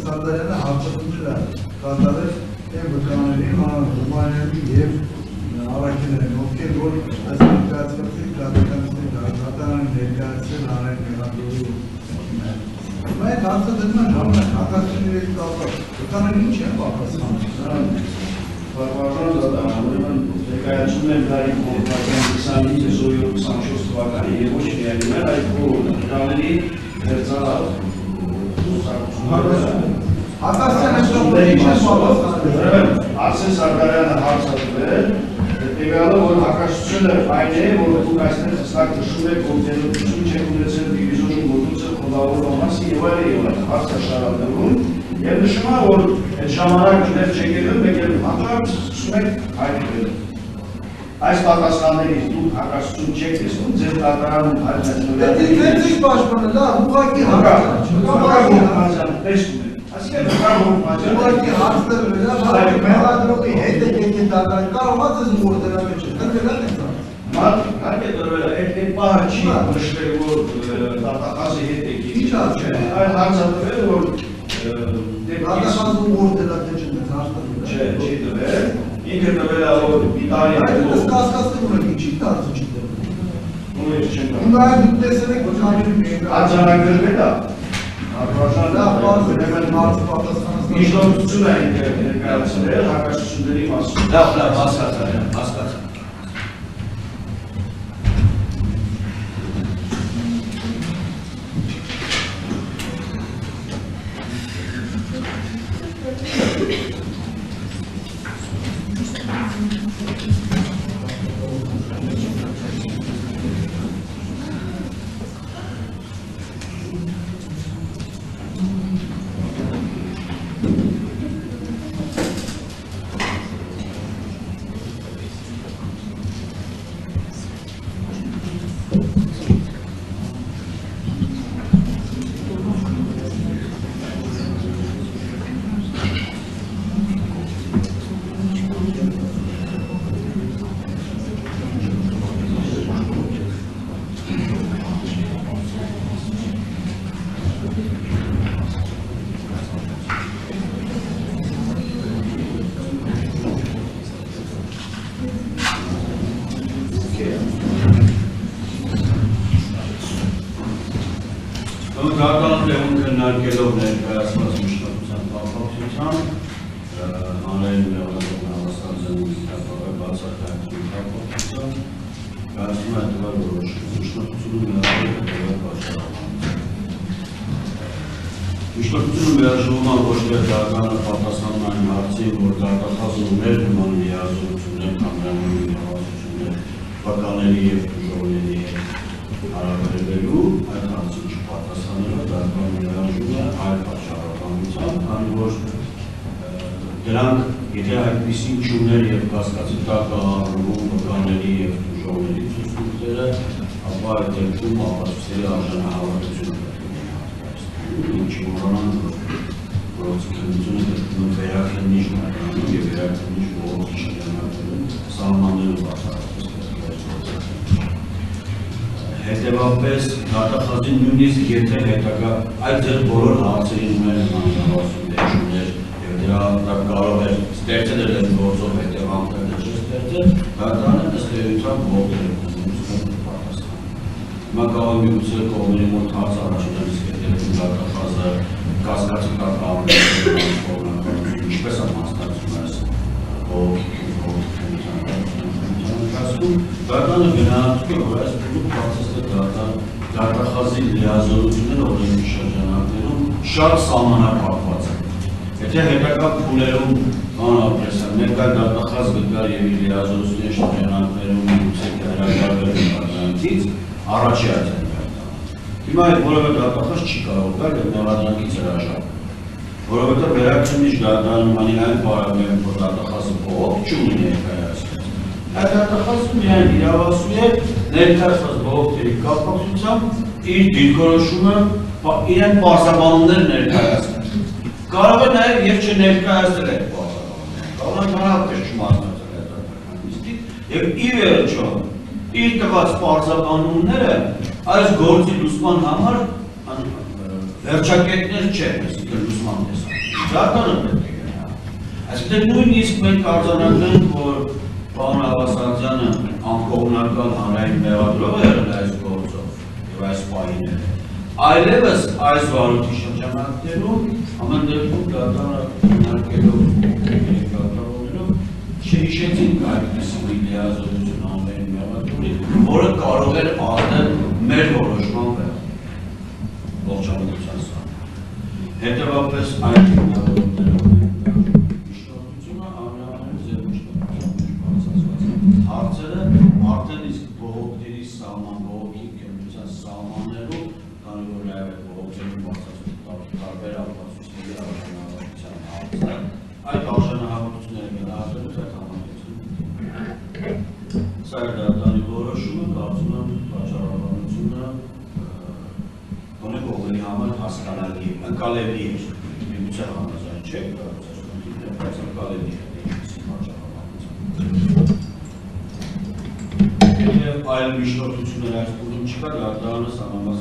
Սարդարյանը հարձակումներ է կատարել այն վկաների մանրումաների և առաքիներին, ովքեր որ այս ներկայացվեցին կատականիստների կատարան ներկայացել հանրային մեղադրելու Այդ հարցը դնում են ժամանակ հակասությունների կապված վկաների ինչ են պատասխանում Բարբարան ներկայացում են դարի կողմնակյան 25-24 թվականի և ոչ միայն այդ վկաների վերցարալ Հակասության հաշտապետի ինչ են պատասխանել Արսեն Սարգարյանը հարցատվել հետևյալը, որ հակասությունը այն է, որ դուք այստեղ հստակ նշում եք, որ ձերություն չեք ունեցել դիվիզիոնի գործունեության խմբավորման մասին եւ այլն հարցը շարադրվում եւ նշում է, որ այդ ժամանակ դեռ չեք եղել, մեկ էլ հաջորդ սկսում եք հայտնվել Այս պատասխաններից դուք հակասություն չեք տեսնում, ձեր կատարանում հայտնվել Դե ինչ պաշտպանը, լավ, ուղղակի հարցան տեսնում եք Ուղղակի հարցը մեղադրողի հետ եք եկել դատարան, կարողա ձեզ ուղղորդել դրա մեջ է, դրվել են Մարդ հարկ է դրվել է, այդ պահը չի նշվել, որ դատախազի հետ եք եկել Ինչ հարց է, Այլ հարցատվել, որ դատախազը ուղղորդել է, թե չնես հարցատվել Չէ, չի դվել Ինքը դվել է, որ մի տարի Այդ կասկածներ ունեք, ինչի տարծը չի դվել Ու ես չեմ Ու նաև դուք տեսել եք, որ Արձանագրվել է Միջնորդություն է ինքը ներկայացրել հակասությունների մասին Լավ, հասկացա Գարդան տեղում քննարկելով ներկայացված մշտական կապակցությամբ հանրային մեղադրական հավաստանձնի բացակայության կապակցությամբ կարծում եմ դեռ որոշում մշտությունը միաժամանակ ոչ թե դառնալը պատասխանում այն հարցին, որ դատախազը ուներ նման լիազորություններ կամ նման հավասարություններ վկաների և դժողների հարաբերվելու այդ հարցին չպատասխանելը դարձման միաժամանակ է այլ պատճառաբանությամբ, քանի որ դրանք եթե այդպիսին չուներ և կասկածի տակ առնվում վկաների և դժողների ցուցումները, ապա այդ դեպքում ապացույցների արժանահավատությունը ինչի մոռանան, որոնց քննությունը գտնվում վերաքննիչ մակարանում և վերաքննիչ ողորմի շրջանակներում սահմաններում բացառապես Հետևաբար դատախազին նույնիսկ եթե հետագա այդ ձեր բոլոր հարցերին ուներ մանրավասություններ և դրա կարող էր ստեղծել այդ գործով հետևանքներ ստեղծել, դատարանը ըստ էության ողջ էր պատասխան։ Հիմա կարող է միգուցե կողմերի մոտ հարց առաջանալ իսկ հետևում դատախազը կասկածի տակ առնել ինչպես է մասնակցում այս Դատանը գնահատում է, որ այս փոխում դատախազի լիազորությունները օրենքի շրջանակներում շատ սահմանափակված են։ Եթե հետագա փուլերում անապրեսան, մեկ այլ դատախազ գտար և իր լիազորությունների շրջանակներում միգուցե հրաժարվել արձանից, առաջի այդ են վերտանում։ Հիմա այդ որևէ դատախազ չի կարող գալ և մեղադրանքից հրաժարվել։ Որովհետև վերաքննիչ դատարանի այն պարագայում, որ դատախազը բողոք չունի ներկայացրած։ Այդ հատկացում միայն իրավասու է ներկայացված բողոքների կապակցությամբ իր դիրքորոշումը իրեն պարզաբանումներ ներկայացնել։ Կարող է նաև եւ չներկայացնել այդ պարզաբանումները, կարող է հանրապես չմասնակցել այդ հատկանիշից եւ ի վերջո իր տված պարզաբանումները այս գործի լուսման համար վերջակետներ չեն, այսինքն լուսման տեսակ։ Զարգանը պետք է գնա։ Այսինքն նույնիսկ մենք արձանագրենք, որ պարոն Ավասարդյանը անկողմնակալ հանրային մեղադրող է եղել այս գործով եւ այս պահին։ Այլևս այս վարույթի շրջանակներում ամեն դեպքում դատարանը քննարկելով կարգավորելով չհիշեցին այդպիսի մի լիազորություն հանրային մեղադրողի, որը կարող էր ազդել մեր որոշման վրա ողջամտության սա։ Հետևաբար այդ հիմնավորումներով միջնորդությունը ամենամեծ ձեր միջնորդության հարցերը արդեն իսկ բողոքների սահման, բողոքի կենտրոնության սահմաններում, քանի որ նաև այդ բողոքների մասնակցության տարբեր ապացույցների արժանավորության հարցը, այդ արժանավորությունները գնահատելուց այդ համակարգում։ Սա է դատարանի որոշումը, կարծում եմ վաճառականությունը գոնե կողմերի համար հասկանալի է, ընկալելի է, միգուցե համաձայն չէ, բայց ընկալելի է ինչպիսի վաճառականություն։ Եվ այլ միջնորդություններ այս փուլում չկա, դատարանը սահմանված